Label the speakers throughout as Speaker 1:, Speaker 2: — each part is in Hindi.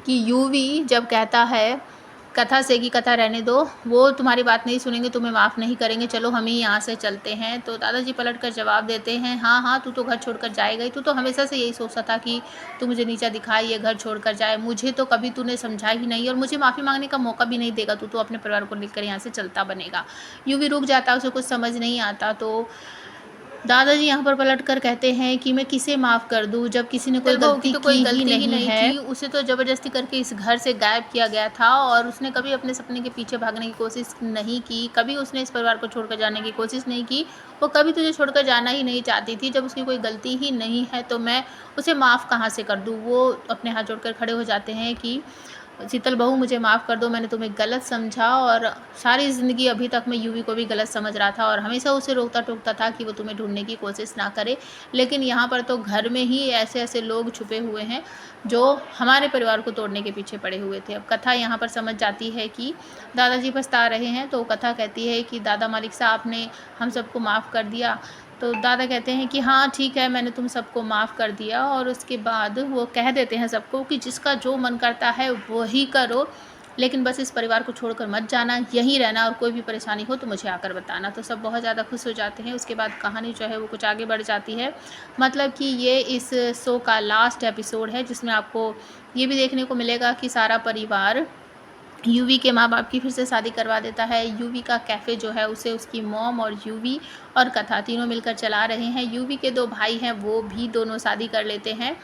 Speaker 1: कि यूवी जब कहता है कथा से कि कथा रहने दो, वो तुम्हारी बात नहीं सुनेंगे, तुम्हें माफ़ नहीं करेंगे, चलो हम ही यहाँ से चलते हैं। तो दादाजी पलट कर जवाब देते हैं, हाँ हाँ, तू तो घर छोड़कर जाएगा ही, तू तो हमेशा से यही सोचता था कि तू मुझे नीचा दिखाए, ये घर छोड़कर जाए, मुझे तो कभी तूने समझा ही नहीं और मुझे माफ़ी मांगने का मौका भी नहीं देगा, तू तो अपने परिवार को लेकर यहाँ से चलता बनेगा। यूवी रुक जाता, उसे कुछ समझ नहीं आता। तो दादाजी यहाँ पर पलटकर कहते हैं कि मैं किसे माफ़ कर दूँ, जब किसी ने कोई गलती तो कोई गलती ही नहीं थी, उसे तो ज़बरदस्ती करके इस घर से गायब किया गया था और उसने कभी अपने सपने के पीछे भागने की कोशिश नहीं की, कभी उसने इस परिवार को छोड़कर जाने की कोशिश नहीं की, वो कभी तुझे छोड़कर जाना ही नहीं चाहती थी। जब उसकी कोई गलती ही नहीं है तो मैं उसे माफ़ कहाँ से कर दूँ। वो अपने हाथ जोड़कर खड़े हो जाते हैं कि शीतल बहू, मुझे माफ़ कर दो, मैंने तुम्हें गलत समझा और सारी ज़िंदगी अभी तक मैं यूवी को भी गलत समझ रहा था और हमेशा उसे रोकता टोकता था कि वो तुम्हें ढूंढने की कोशिश ना करे। लेकिन यहाँ पर तो घर में ही ऐसे ऐसे लोग छुपे हुए हैं जो हमारे परिवार को तोड़ने के पीछे पड़े हुए थे। अब कथा यहाँ पर समझ जाती है कि दादाजी पछता रहे हैं, तो कथा कहती है कि दादा मालिक साहब ने हम सबको माफ़ कर दिया। तो दादा कहते हैं कि हाँ ठीक है, मैंने तुम सबको माफ़ कर दिया और उसके बाद वो कह देते हैं सबको कि जिसका जो मन करता है वही करो, लेकिन बस इस परिवार को छोड़कर मत जाना, यहीं रहना और कोई भी परेशानी हो तो मुझे आकर बताना। तो सब बहुत ज़्यादा खुश हो जाते हैं। उसके बाद कहानी जो है वो कुछ आगे बढ़ जाती है, मतलब कि ये इस शो का लास्ट एपिसोड है जिसमें आपको ये भी देखने को मिलेगा कि सारा परिवार यूवी के माँ बाप की फिर से शादी करवा देता है। यूवी का कैफ़े जो है उसे उसकी मॉम और यूवी और कथा तीनों मिलकर चला रहे हैं। यूवी के 2 भाई हैं, वो भी दोनों शादी कर लेते हैं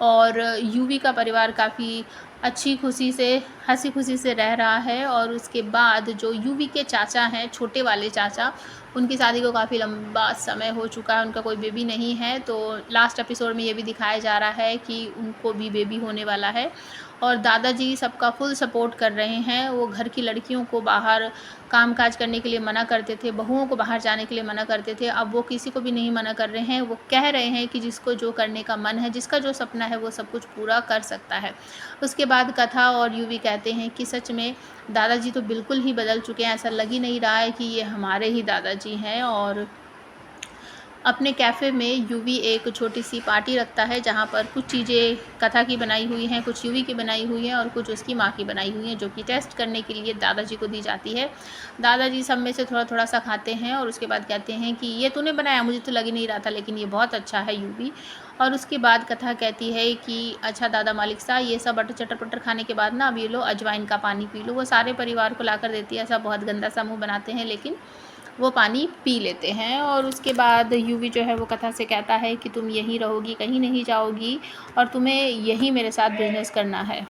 Speaker 1: और यूवी का परिवार काफ़ी अच्छी खुशी से हंसी खुशी से रह रहा है। और उसके बाद जो यूवी के चाचा हैं, छोटे वाले चाचा, उनकी शादी को काफ़ी लंबा समय हो चुका है, उनका कोई बेबी नहीं है। तो लास्ट एपिसोड में ये भी दिखाया जा रहा है कि उनको भी बेबी होने वाला है और दादाजी सबका फुल सपोर्ट कर रहे हैं। वो घर की लड़कियों को बाहर काम-काज करने के लिए मना करते थे, बहुओं को बाहर जाने के लिए मना करते थे, अब वो किसी को भी नहीं मना कर रहे हैं। वो कह रहे हैं कि जिसको जो करने का मन है, जिसका जो सपना है, वो सब कुछ पूरा कर सकता है। उसके बाद कथा और यूवी कहते हैं कि सच में दादाजी तो बिल्कुल ही बदल चुके हैं, ऐसा लग ही नहीं रहा है कि ये हमारे ही दादाजी हैं। और अपने कैफ़े में यूवी एक छोटी-सी पार्टी रखता है जहाँ पर कुछ चीज़ें कथा की बनाई हुई हैं, कुछ यूवी की बनाई हुई हैं और कुछ उसकी माँ की बनाई हुई हैं, जो कि टेस्ट करने के लिए दादाजी को दी जाती है। दादाजी सब में से थोड़ा-थोड़ा सा खाते हैं और उसके बाद कहते हैं कि ये तूने बनाया, मुझे तो लग ही नहीं रहा था, लेकिन ये बहुत अच्छा है यूवी। और उसके बाद कथा कहती है कि अच्छा दादा मालिक साहब, ये सब बटर चटर-पटर खाने के बाद ना अब ये लो अजवाइन का पानी पी लो। वो सारे परिवार को लाकर देती है, ऐसा बहुत गंदा सा मुँह बनाते हैं लेकिन वो पानी पी लेते हैं। और उसके बाद यूवी जो है वो कथा से कहता है कि तुम यहीं रहोगी, कहीं नहीं जाओगी और तुम्हें यहीं मेरे साथ बिज़नेस करना है।